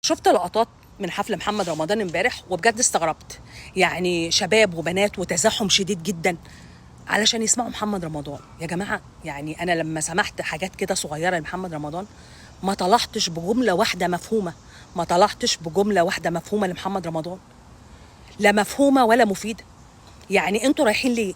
شفت لقطات من حفل محمد رمضان امبارح وبجد استغربت. يعني شباب وبنات وتزاحم شديد جدا علشان يسمعوا محمد رمضان. يا جماعة، يعني أنا لما سمعت حاجات كده صغيرة لمحمد رمضان ما طلعتش بجملة واحدة مفهومة. ما طلعتش بجملة واحدة مفهومة لمحمد رمضان، لا مفهومة ولا مفيدة. يعني انتوا رايحين ليه؟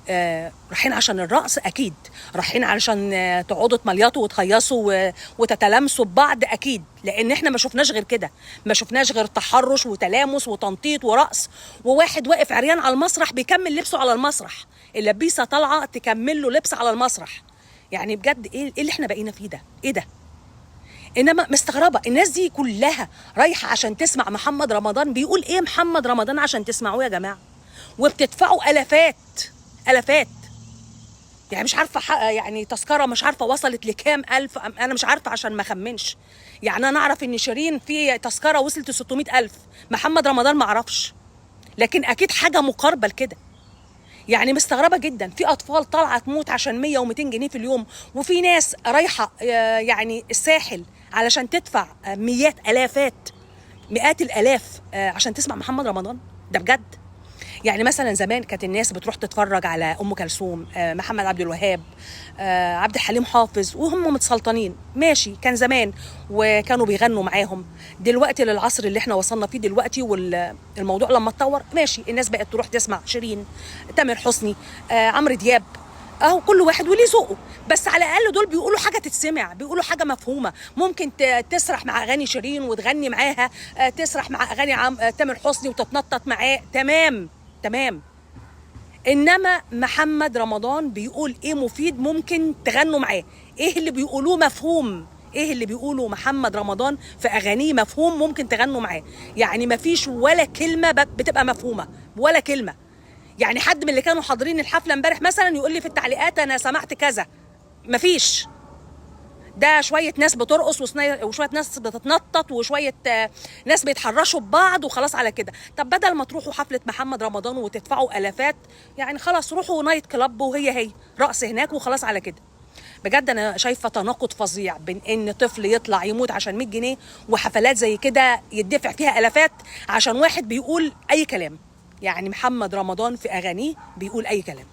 رايحين عشان الرقص اكيد، رايحين علشان تقعدوا تمليطوا وتخيصوا وتتلامسوا ببعض اكيد، لان احنا ما شفناش غير كده، ما شفناش غير تحرش وتلامس وتنطيط ورقص، وواحد واقف عريان على المسرح بيكمل لبسه على المسرح، اللبيسه طالعه تكمل له لبس على المسرح. يعني بجد ايه اللي احنا بقينا فيه ده؟ ايه ده؟ انما مستغربه الناس دي كلها رايحه عشان تسمع محمد رمضان. بيقول ايه محمد رمضان عشان تسمعوه يا جماعه؟ وبتدفعوا الافات الافات. يعني مش عارفه يعني تذكره مش عارفه وصلت لكام الف، انا مش عارفه عشان ما اخمنش. يعني انا اعرف ان شيرين في تذكره وصلت ل 600 الف، محمد رمضان ما اعرفش، لكن اكيد حاجه مقاربه لكده. يعني مستغربه جدا، في اطفال طالعه تموت عشان 100 و200 جنيه في اليوم، وفي ناس رايحه يعني الساحل علشان تدفع مئات الافات، مئات الالاف عشان تسمع محمد رمضان. ده بجد. يعني مثلا زمان كانت الناس بتروح تتفرج على ام كلثوم، محمد عبد الوهاب، عبد الحليم حافظ، وهم متسلطنين ماشي، كان زمان وكانوا بيغنوا معاهم. دلوقتي للعصر اللي احنا وصلنا فيه دلوقتي والموضوع لما اتطور ماشي، الناس بقت تروح تسمع شيرين، تامر حسني، عمرو دياب، اهو كل واحد وليه ذوقه. بس على الاقل دول بيقولوا حاجه تتسمع، بيقولوا حاجه مفهومه. ممكن تسرح مع اغاني شيرين وتغني معاها، تسرح مع اغاني تامر حسني وتتنطط معاه، تمام تمام. انما محمد رمضان بيقول ايه مفيد ممكن تغنوا معاه؟ ايه اللي بيقولوه مفهوم؟ ايه اللي بيقوله محمد رمضان في اغانيه مفهوم ممكن تغنوا معاه؟ يعني مفيش ولا كلمه بتبقى مفهومه، ولا كلمه. يعني حد من اللي كانوا حاضرين الحفله امبارح مثلا يقول لي في التعليقات انا سمعت كذا، مفيش. ده شويه ناس بترقص وشويه ناس بتتنطط وشويه ناس بيتحرشوا ببعض وخلاص على كده. طب بدل ما تروحوا حفله محمد رمضان وتدفعوا الافات، يعني خلاص روحوا نايت كلاب وهي رقص هناك وخلاص على كده. بجد انا شايفه تناقض فظيع بين ان طفل يطلع يموت عشان 100 جنيه وحفلات زي كده يدفع فيها الافات عشان واحد بيقول اي كلام. يعني محمد رمضان في اغانيه بيقول اي كلام.